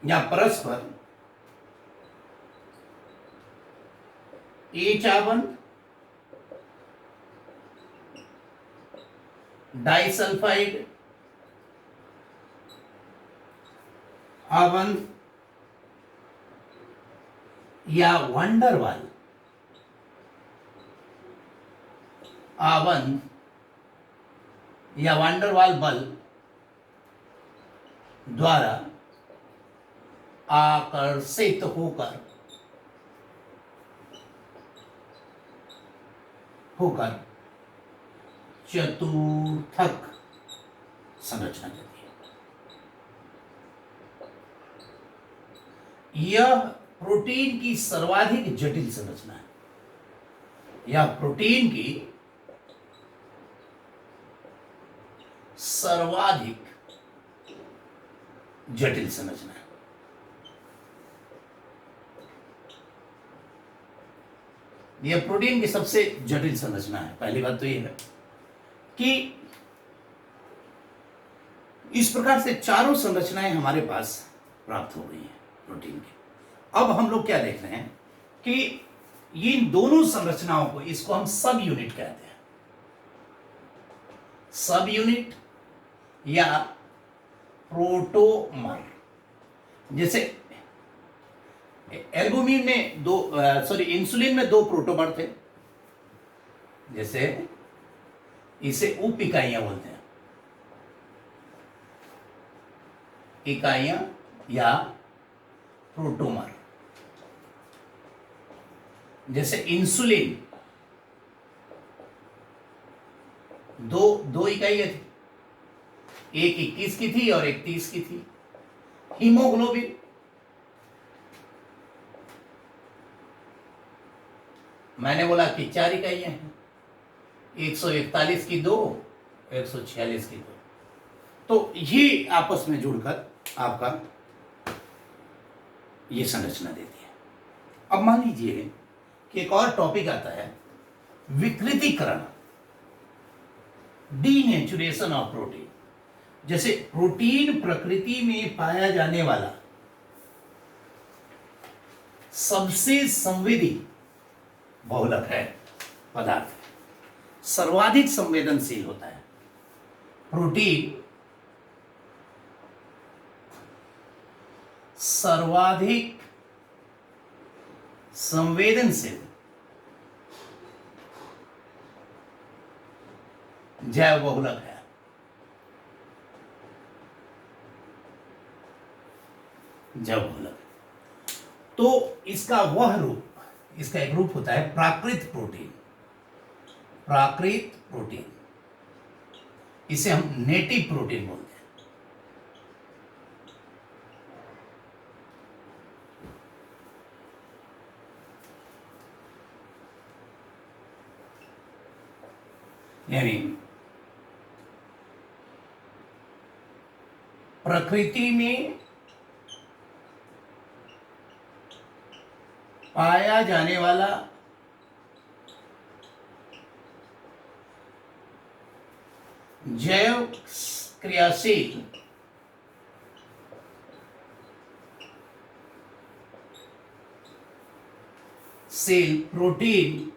या परस्पर H disulphide आबंध या वंडरवाल आबंध या वंडरवाल बल द्वारा आकर्षित होकर चतुर्थक संरचना देती है। यह प्रोटीन की सर्वाधिक जटिल संरचना है। यह प्रोटीन की सर्वाधिक जटिल संरचना है। यह प्रोटीन की सबसे जटिल संरचना है। पहली बात तो यह है कि इस प्रकार से चारों संरचनाएं हमारे पास प्राप्त हो गई हैं प्रोटीन की। अब हम लोग क्या देख रहे हैं कि इन दोनों संरचनाओं को, इसको हम सब यूनिट कहते हैं। सब यूनिट या प्रोटोमर। जैसे एल्बुमिन में इंसुलिन में 2 प्रोटोमर थे। जैसे इसे उप इकाइयां बोलते हैं, इकाइयां या प्रोटोमर। जैसे इंसुलिन दो इकाइयां थी, एक 21 की थी और एक 30 की थी। हीमोग्लोबिन मैंने बोला कि 4 इकाइयां हैं, 141 की 2, 146 की 2। तो ये आपस में जुड़कर आपका ये संरचना देती है। अब मान लीजिए कि एक और टॉपिक आता है विकृतीकरण, डीनेचुरेशन ऑफ प्रोटीन। जैसे प्रोटीन प्रकृति में पाया जाने वाला सबसे संवेदी बहुलक है पदार्थ, सर्वाधिक संवेदनशील होता है। प्रोटीन सर्वाधिक संवेदनशील जैव बहुलक है। जैव बहुलक। तो इसका वह रूप, इसका एक रूप होता है प्राकृत प्रोटीन। प्राकृत प्रोटीन, इसे हम नेटिव प्रोटीन बोलते हैं। यानी प्रकृति में पाया जाने वाला जैव क्रियाशील सेल प्रोटीन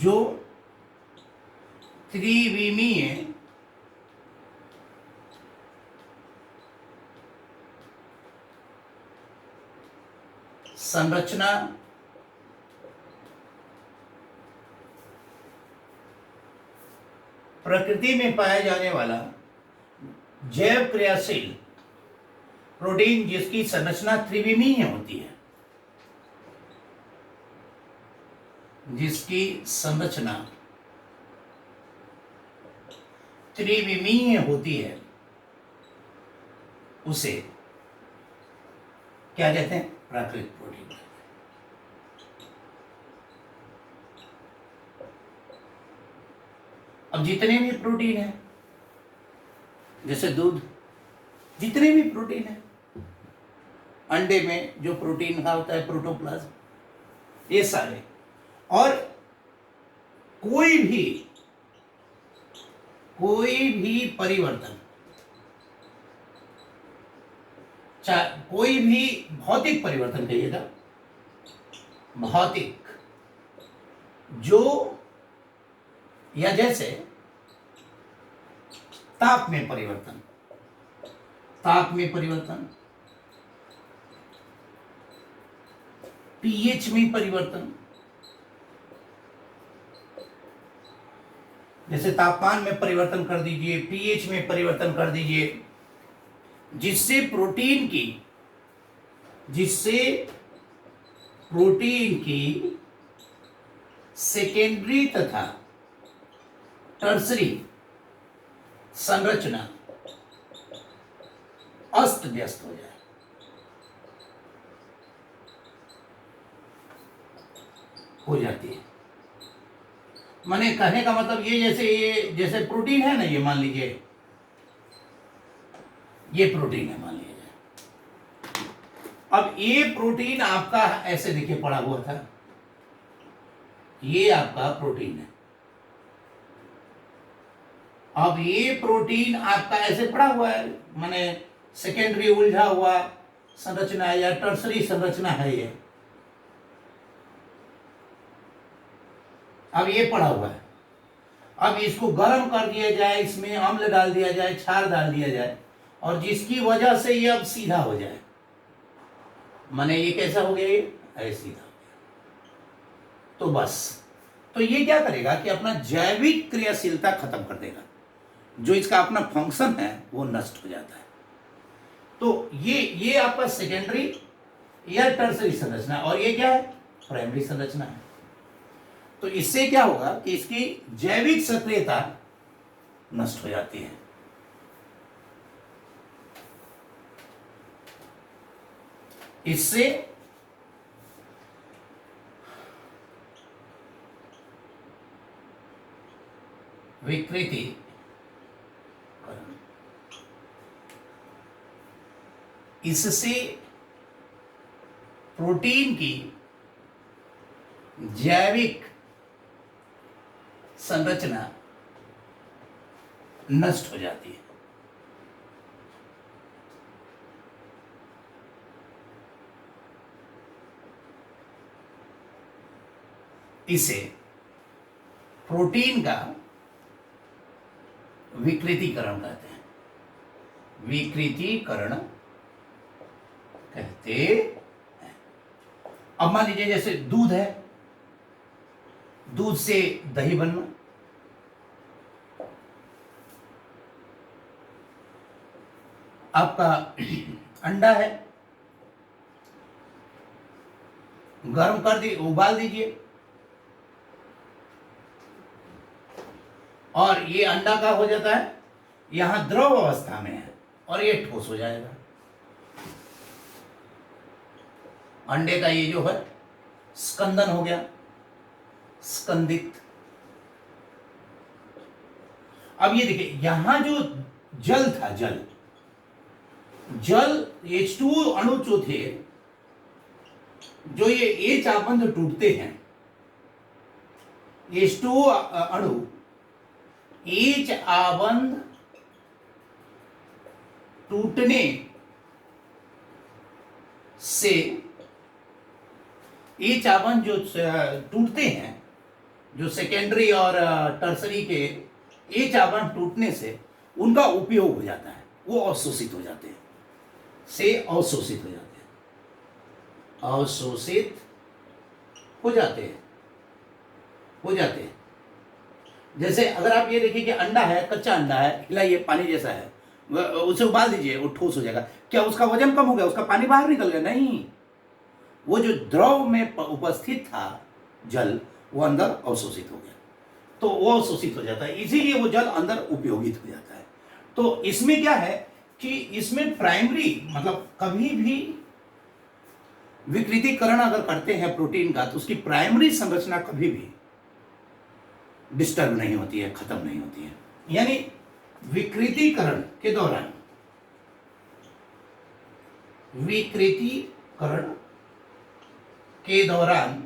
जो त्रिविमीय संरचना प्रकृति में पाया जाने वाला जैव क्रियाशील प्रोटीन जिसकी संरचना त्रिविमीय होती है, जिसकी संरचना त्रिविमीय होती है, उसे क्या कहते हैं? प्राकृतिक प्रोटीन। अब जितने भी प्रोटीन है, जैसे दूध, जितने भी प्रोटीन है, अंडे में जो प्रोटीन का होता है प्रोटोप्लाज्म, ये सारे, और कोई भी कोई भी परिवर्तन, चाहे कोई भी भौतिक परिवर्तन कहिएगा, भौतिक, जो या जैसे ताप में परिवर्तन, ताप में परिवर्तन, पीएच में परिवर्तन, जैसे तापमान में परिवर्तन कर दीजिए, पीएच में परिवर्तन कर दीजिए, जिससे प्रोटीन की सेकेंडरी तथा टर्सरी संरचना अस्त व्यस्त हो जाए। हो जाती है, माने कहने का मतलब ये जैसे प्रोटीन है ना, ये मान लीजिए ये प्रोटीन है, मान लीजिए। अब ये प्रोटीन आपका ऐसे देखिए पड़ा हुआ था, ये आपका प्रोटीन है। अब ये प्रोटीन आपका ऐसे पड़ा हुआ है, माने सेकेंडरी उलझा हुआ संरचना या टर्सरी संरचना है ये। अब ये पड़ा हुआ है, अब इसको गर्म कर दिया जाए, इसमें अम्ल डाल दिया जाए, क्षार डाल दिया जाए, और जिसकी वजह से ये अब सीधा हो जाए, माने ये कैसा हो गया, ये ऐसे सीधा हो गया। तो बस, तो ये क्या करेगा कि अपना जैविक क्रियाशीलता खत्म कर देगा, जो इसका अपना फंक्शन है वो नष्ट हो जाता है। तो ये आपका सेकेंडरी या टर्सरी संरचना, और ये क्या है, प्राइमरी संरचना है। तो इससे क्या होगा कि इसकी जैविक सक्रियता नष्ट हो जाती है। इससे विकृति, इससे प्रोटीन की जैविक संरचना नष्ट हो जाती है। इसे प्रोटीन का विकृतीकरण कहते हैं, विकृतीकरण कहते हैं। अब मान लीजिए जैसे दूध है, दूध से दही बनना, आपका अंडा है, गर्म कर दी, उबाल दीजिए, और ये अंडा का हो जाता है, यहां द्रव अवस्था में है और ये ठोस हो जाएगा। अंडे का ये जो है स्कंदन हो गया, स्कंदित। अब ये देखिए, यहां जो जल था, जल H2O अणु जो थे, जो ये H आबंध टूटते हैं, H2O अणु H आबंध टूटने से, H आबंध जो टूटते हैं, जो सेकेंडरी और टर्सरी के H आबंध टूटने से उनका उपयोग हो जाता है, वो अवशोषित हो जाते हैं, अवशोषित हो जाते हैं, अवशोषित हो जाते हैं। जैसे अगर आप ये देखिए कि अंडा है, कच्चा अंडा है, हिलाइए, पानी जैसा है, उसे उबाल दीजिए, वो ठोस हो जाएगा। क्या उसका वजन कम हो गया, उसका पानी बाहर निकल गया? नहीं, वो जो द्रव में उपस्थित था जल, वो अंदर अवशोषित हो गया, तो वो अवशोषित हो जाता है, इसीलिए वो जल अंदर उपयोगित हो जाता है। तो इसमें क्या है कि इसमें प्राइमरी, मतलब कभी भी विकृतीकरण अगर करते हैं प्रोटीन का, तो उसकी प्राइमरी संरचना कभी भी डिस्टर्ब नहीं होती है, खत्म नहीं होती है। यानी विकृतीकरण के दौरान, विकृतीकरण के दौरान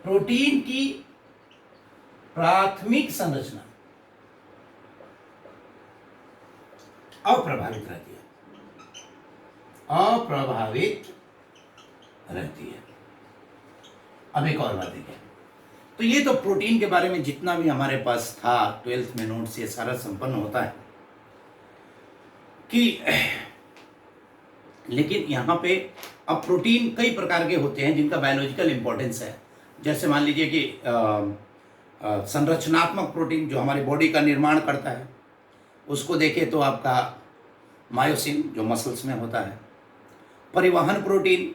प्रोटीन की प्राथमिक संरचना अप्रभावित रहती है, अप्रभावित रहती है। अब एक और बात देखिए, तो ये तो प्रोटीन के बारे में जितना भी हमारे पास था 12th में नोट्स, ये सारा संपन्न होता है कि लेकिन यहाँ पे अब प्रोटीन कई प्रकार के होते हैं जिनका बायोलॉजिकल इंपॉर्टेंस है। जैसे मान लीजिए कि संरचनात्मक प्रोटीन जो हमारी बॉडी का निर्माण करता है, उसको देखें तो आपका मायोसिन जो मसल्स में होता है। परिवहन प्रोटीन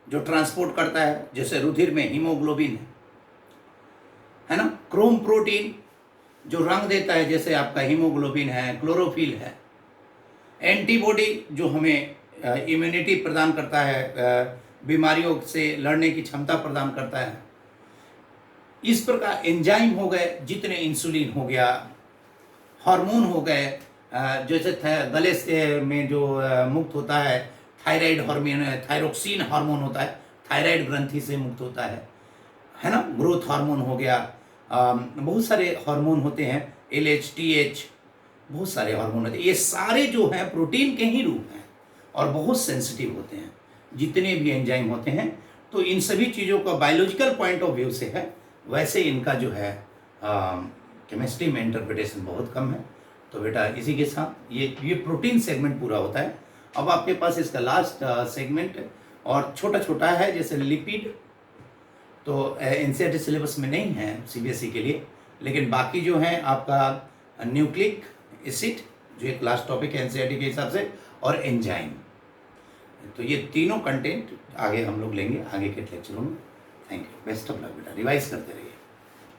जो ट्रांसपोर्ट करता है, जैसे रुधिर में हीमोग्लोबिन है ना। क्रोम प्रोटीन जो रंग देता है, जैसे आपका हीमोग्लोबिन है, क्लोरोफिल है। एंटीबॉडी जो हमें इम्यूनिटी प्रदान करता है, बीमारियों से लड़ने की क्षमता प्रदान करता है। इस प्रकार एंजाइम हो गए, जितने इंसुलिन हो गया, हार्मोन हो गए, जैसे गले से में जो मुक्त होता है थायराइड हार्मोन, थायरोक्सिन हार्मोन होता है, थायराइड ग्रंथि से मुक्त होता है ना। ग्रोथ हार्मोन हो गया, बहुत सारे हार्मोन होते हैं, LH TH, बहुत सारे हार्मोन होते हैं। ये सारे जो हैं प्रोटीन के ही रूप हैं और बहुत सेंसिटिव होते हैं, जितने भी एंजाइम होते हैं। तो इन सभी चीज़ों का बायोलॉजिकल पॉइंट ऑफ व्यू से है, वैसे इनका जो है केमिस्ट्री में इंटरप्रिटेशन बहुत कम है। तो बेटा इसी के साथ ये प्रोटीन सेगमेंट पूरा होता है। अब आपके पास इसका लास्ट सेगमेंट और छोटा छोटा है, जैसे लिपिड, तो NCERT सिलेबस में नहीं है CBSE के लिए, लेकिन बाकी जो है आपका न्यूक्लिक एसिड जो एक लास्ट टॉपिक है NCERT के हिसाब से, और एंजाइम। तो ये तीनों कंटेंट आगे हम लोग लेंगे आगे के लेक्चरों में। Thank you, best of luck बेटा, रिवाइज करते रहिए।